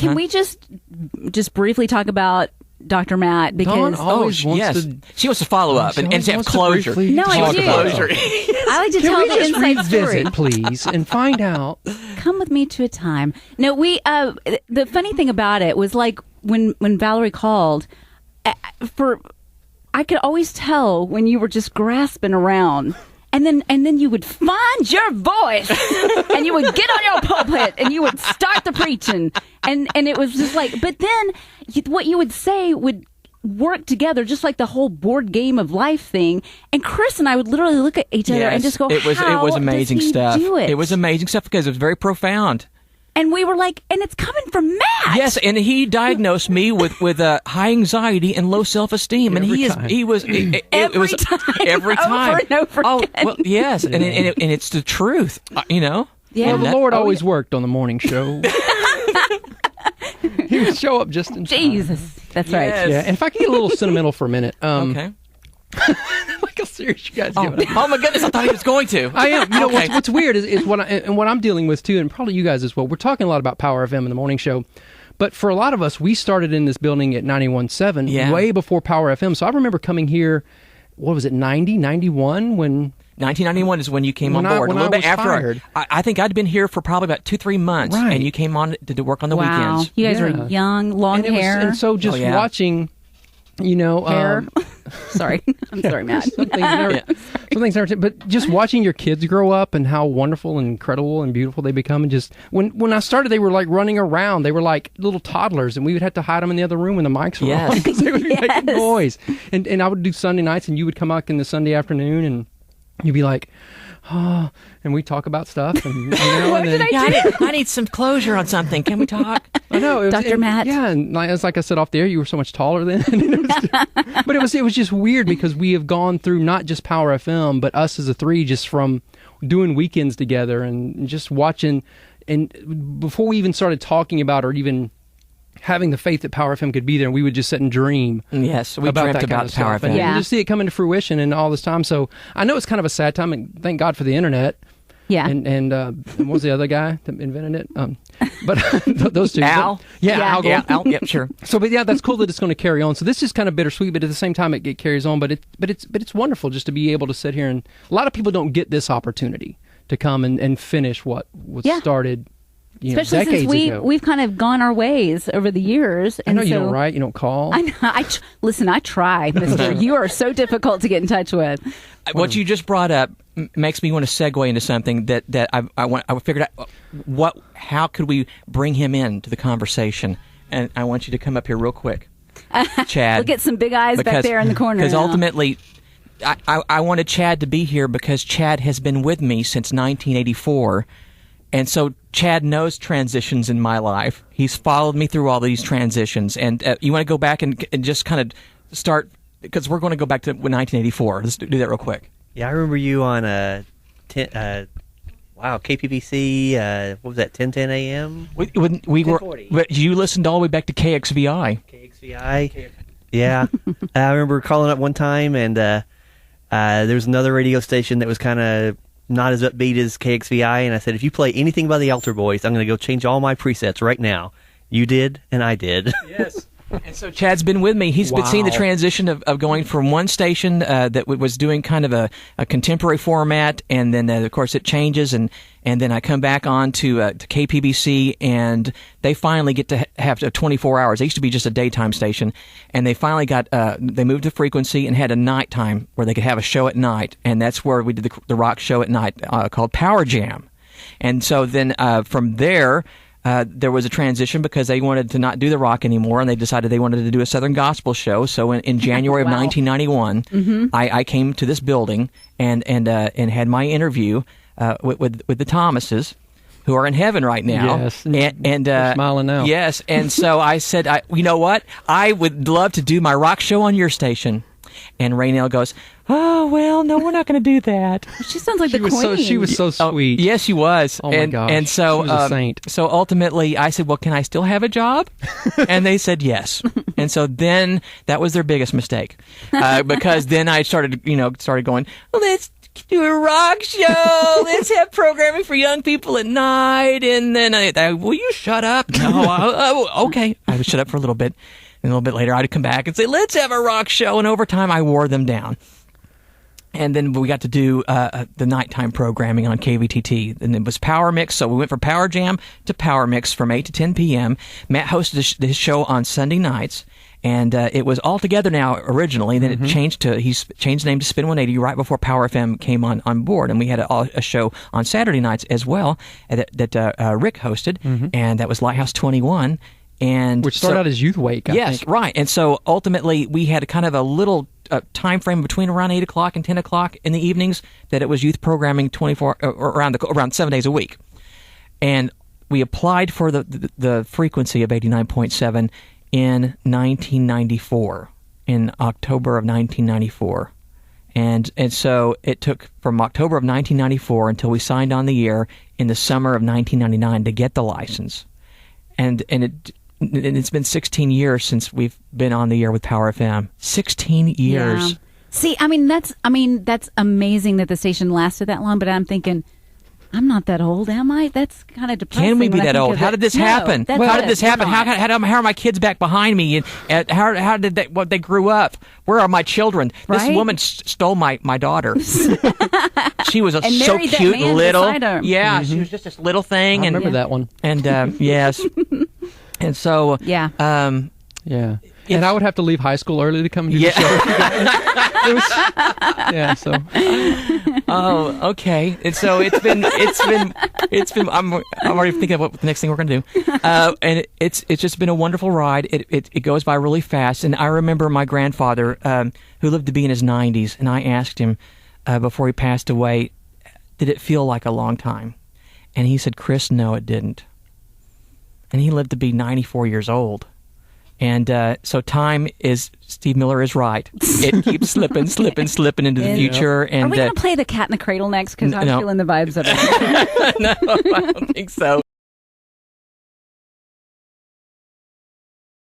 Can we just briefly talk about Dr. Matt? Because she wants to follow up and to have closure. No, I do. I like to tell the inside story, please, and find out. Come with me to a time. No, we. The funny thing about it was like when Valerie called, I could always tell when you were just grasping around. And then you would find your voice, and you would get on your pulpit, and you would start the preaching, and it was just like. But then, what you would say would work together, just like the whole board game of life thing. And Chris and I would literally look at each other and just go, it was amazing does he stuff. do it? It was amazing stuff because it was very profound. And we were like, and it's coming from Matt. Yes, and he diagnosed me with high anxiety and low self-esteem, and it was every time, over and over oh, again. well, yes, and it's the truth, Yeah. Well, the Lord always worked on the morning show. He would show up just in time. Jesus, that's right. Yes. Yeah, and if I can get a little sentimental for a minute. Okay. Look how serious you guys get. Oh my goodness! I thought he was going to. I am. You know what's weird is what I'm dealing with too, and probably you guys as well. We're talking a lot about Power FM in the morning show, but for a lot of us, we started in this building at 91.7 way before Power FM. So I remember coming here. What was it? 90, 91 when. 1991 is when you came on board. A little bit after. I think I'd been here for probably about 2-3 months, and you came on to work on the weekends. You guys were young, long hair, and so just watching. Hair. Sorry. I'm sorry, Matt. Some things never. But just watching your kids grow up and how wonderful and incredible and beautiful they become, and just when I started, they were like running around. They were like little toddlers, and we would have to hide them in the other room when the mics were on because they would be making noise. And I would do Sunday nights, and you would come out in the Sunday afternoon, and you'd be like, oh, and we talk about stuff. And, what did I do? I need some closure on something. Can we talk? I know, Dr. Matt. Yeah, and like I said off the air, you were so much taller then. But it was just weird because we have gone through not just Power FM, but us as a three, just from doing weekends together and just watching. And before we even started talking about or even having the faith that Power FM could be there, we would just sit and dream. Yes, we about dreamt that about kind of Power stuff. FM. And you just see it coming to fruition and all this time. So I know it's kind of a sad time, and thank God for the internet. Yeah. And what was the other guy that invented it? But those two. Al? Al. Al. Yep, sure. So, but yeah, that's cool that it's going to carry on. So this is kind of bittersweet, but at the same time, it carries on. But it's wonderful just to be able to sit here, and a lot of people don't get this opportunity to come and finish what was started. Especially decades since ago. we've kind of gone our ways over the years. I know you don't write, you don't call. I know. Listen, I try, mister. You are so difficult to get in touch with. What you just brought up makes me want to segue into something that I figured out. How could we bring him into the conversation? And I want you to come up here real quick, Chad. Look at some big eyes back there in the corner. Because ultimately, I wanted Chad to be here because Chad has been with me since 1984. And so Chad knows transitions in my life. He's followed me through all these transitions. And you want to go back and just kind of start, because we're going to go back to 1984. Let's do that real quick. Yeah, I remember you on KPBC, what was that, 10:10 a.m.? We were, but you listened all the way back to KXVI. KXVI? Yeah. I remember calling up one time, and there was another radio station that was kind of not as upbeat as KXVI, and I said, if you play anything by the Altar Boys, I'm going to go change all my presets right now. You did, and I did. Yes. And so Chad's been with me. He's been seeing the transition of going from one station that was doing kind of a contemporary format, and then, of course, it changes, and then I come back on to KPBC, and they finally get to have 24 hours. They used to be just a daytime station, and they finally they moved the frequency and had a nighttime where they could have a show at night, and that's where we did the rock show at night called Power Jam. And so then from there... there was a transition because they wanted to not do the rock anymore, and they decided they wanted to do a Southern Gospel show. So in January of 1991, I came to this building and had my interview with the Thomases, who are in heaven right now. Yes, and they're smiling now. Yes, and so I said, you know what? I would love to do my rock show on your station. And Raynell goes, oh, well, no, we're not going to do that. She sounds like the queen. She was so sweet. Yes, she was. Oh, my gosh. And so, she was a saint. So ultimately, I said, well, can I still have a job? And they said yes. And so then that was their biggest mistake. Because then I started going, well, do a rock show. Let's have programming for young people at night. And then will you shut up? No, okay. I would shut up for a little bit. And a little bit later, I'd come back and say, let's have a rock show. And over time, I wore them down. And then we got to do the nighttime programming on KVTT. And it was Power Mix. So we went from Power Jam to Power Mix from 8 to 10 p.m. Matt hosted his show on Sunday nights. And it was All Together Now originally. Then it changed the name to Spin 180 right before Power FM came on board. And we had a show on Saturday nights as well that Rick hosted. And that was Lighthouse 21. Which started out as Youth Wake, I think. Right. And so ultimately we had kind of a little time frame between around 8 o'clock and 10 o'clock in the evenings that it was youth programming 24 around 7 days a week. And we applied for the frequency of 89.7 in 1994, in October of 1994. And so it took from October of 1994 until we signed on the air in the summer of 1999 to get the license. And it's been 16 years since we've been on the air with Power FM. 16 years. Yeah. See, that's amazing that the station lasted that long, but I'm thinking, I'm not that old, am I? That's kind of depressing. Can we be that old? How did this happen? How did this happen? How are my kids back behind me? And how did they grew up? Where are my children? Right? This woman stole my daughter. She was and so married that cute, man little. beside her. Yeah, she was just this little thing. I remember that one. And yes, and so yeah. Yeah. And I would have to leave high school early to come do the show. Yeah, so. Oh, okay. And so it's been. I'm already thinking of what the next thing we're going to do, and it's just been a wonderful ride. It goes by really fast. And I remember my grandfather, who lived to be in his 90s, and I asked him before he passed away, did it feel like a long time? And he said, Chris, no, it didn't. And he lived to be 94 years old. And so time is, Steve Miller is right. It keeps slipping into the future. And are we going to play the Cat in the Cradle next? Because I'm feeling the vibes of it. No, I don't think so.